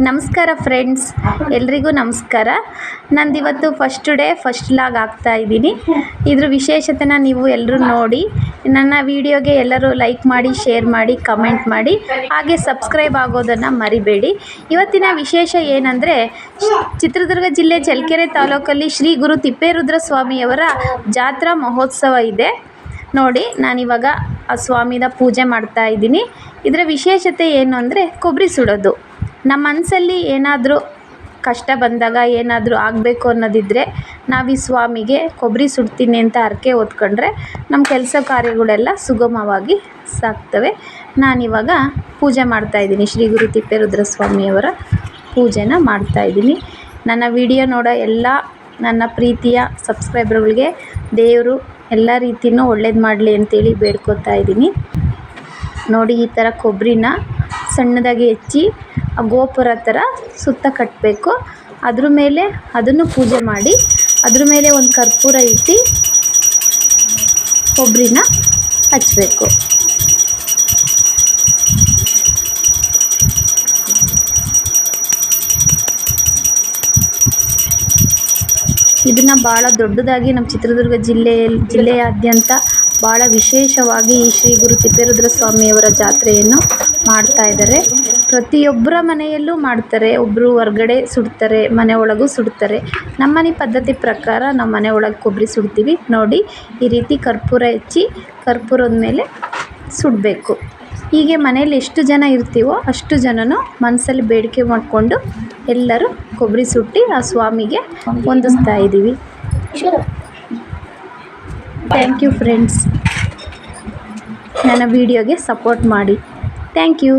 ನಮಸ್ಕಾರ ಫ್ರೆಂಡ್ಸ್, ಎಲ್ರಿಗೂ ನಮಸ್ಕಾರ. ನಂದಿವತ್ತು ಫಸ್ಟ್ ಲಾಗ್ ಆಗ್ತಾ ಇದ್ದೀನಿ. ಇದ್ರ ವಿಶೇಷತೆನ ನೀವು ಎಲ್ಲರೂ ನೋಡಿ. ನನ್ನ ವಿಡಿಯೋಗೆ ಎಲ್ಲರೂ ಲೈಕ್ ಮಾಡಿ, ಶೇರ್ ಮಾಡಿ, ಕಮೆಂಟ್ ಮಾಡಿ, ಹಾಗೆ ಸಬ್ಸ್ಕ್ರೈಬ್ ಆಗೋದನ್ನು ಮರಿಬೇಡಿ. ಇವತ್ತಿನ ವಿಶೇಷ ಏನಂದರೆ, ಚಿತ್ರದುರ್ಗ ಜಿಲ್ಲೆ ಚಳ್ಳಕೆರೆ ತಾಲೂಕಲ್ಲಿ ಶ್ರೀ ಗುರು ತಿಪ್ಪೇರುದ್ರ ಸ್ವಾಮಿಯವರ ಜಾತ್ರಾ ಮಹೋತ್ಸವ ಇದೆ. ನೋಡಿ, ನಾನಿವಾಗ ಆ ಸ್ವಾಮಿನ ಪೂಜೆ ಮಾಡ್ತಾ ಇದ್ದೀನಿ. ಇದರ ವಿಶೇಷತೆ ಏನು ಅಂದರೆ, ಕೊಬ್ಬರಿ ಸುಡೋದು. ನಮ್ಮ ಮನಸ್ಸಲ್ಲಿ ಏನಾದರೂ ಕಷ್ಟ ಬಂದಾಗ, ಏನಾದರೂ ಆಗಬೇಕು ಅನ್ನೋದಿದ್ದರೆ ನಾವು ಈ ಸ್ವಾಮಿಗೆ ಕೊಬ್ಬರಿ ಸುಡ್ತೀನಿ ಅಂತ ಹರಕೆ ಹೊತ್ಕೊಂಡ್ರೆ ನಮ್ಮ ಕೆಲಸ ಕಾರ್ಯಗಳೆಲ್ಲ ಸುಗಮವಾಗಿ ಸಾಗ್ತವೆ. ನಾನಿವಾಗ ಪೂಜೆ ಮಾಡ್ತಾಯಿದ್ದೀನಿ. ಶ್ರೀ ಗುರು ತಿಪ್ಪೇರುದ್ರ ಸ್ವಾಮಿಯವರ ಪೂಜೆನ ಮಾಡ್ತಾಯಿದ್ದೀನಿ. ನನ್ನ ವಿಡಿಯೋ ನೋಡೋ ಎಲ್ಲ ನನ್ನ ಪ್ರೀತಿಯ ಸಬ್ಸ್ಕ್ರೈಬರ್ಗಳಿಗೆ ದೇವರು ಎಲ್ಲ ರೀತಿಯೂ ಒಳ್ಳೇದು ಮಾಡಲಿ ಅಂತೇಳಿ ಬೇಡ್ಕೊತಾ ಇದ್ದೀನಿ. ನೋಡಿ, ಈ ಥರ ಕೊಬ್ಬರಿನ ಸಣ್ಣದಾಗಿ ಹೆಚ್ಚಿ ಆ ಗೋಪುರ ಥರ ಸುತ್ತ ಕಟ್ಟಬೇಕು. ಅದ್ರ ಮೇಲೆ ಅದನ್ನು ಪೂಜೆ ಮಾಡಿ, ಅದ್ರ ಮೇಲೆ ಒಂದು ಕರ್ಪೂರ ಇಟ್ಟು ಕೊಬ್ಬರಿನ ಹಚ್ಚಬೇಕು. ಇದನ್ನು ಭಾಳ ದೊಡ್ಡದಾಗಿ ನಮ್ಮ ಚಿತ್ರದುರ್ಗ ಜಿಲ್ಲೆಯಾದ್ಯಂತ ಭಾಳ ವಿಶೇಷವಾಗಿ ಈ ಶ್ರೀ ಗುರು ತಿಪ್ಪೇರುದ್ರ ಸ್ವಾಮಿಯವರ ಜಾತ್ರೆಯನ್ನು ಮಾಡ್ತಾ ಇದ್ದಾರೆ. ಪ್ರತಿಯೊಬ್ಬರ ಮನೆಯಲ್ಲೂ ಮಾಡ್ತಾರೆ. ಒಬ್ಬರು ಹೊರ್ಗಡೆ ಸುಡ್ತಾರೆ, ಮನೆ ಒಳಗೂ ಸುಡ್ತಾರೆ. ನಮ್ಮನೆ ಪದ್ಧತಿ ಪ್ರಕಾರ ನಮ್ಮ ಮನೆ ಒಳಗೆ ಕೊಬ್ಬರಿ ಸುಡ್ತೀವಿ. ನೋಡಿ, ಈ ರೀತಿ ಕರ್ಪೂರ ಹೆಚ್ಚಿ ಕರ್ಪೂರದ ಮೇಲೆ ಸುಡಬೇಕು. ಹೀಗೆ ಮನೇಲಿ ಎಷ್ಟು ಜನ ಇರ್ತೀವೋ ಅಷ್ಟು ಜನನು ಮನಸ್ಸಲ್ಲಿ ಬೇಡಿಕೆ ಮಾಡಿಕೊಂಡು ಎಲ್ಲರೂ ಕೊಬ್ಬರಿ ಸುಟ್ಟು ಆ ಸ್ವಾಮಿಗೆ ಹೊಂದಿಸ್ತಾ ಇದ್ದೀವಿ. ಥ್ಯಾಂಕ್ ಯು ಫ್ರೆಂಡ್ಸ್, ನನ್ನ ವಿಡಿಯೋಗೆ ಸಪೋರ್ಟ್ ಮಾಡಿ. Thank you.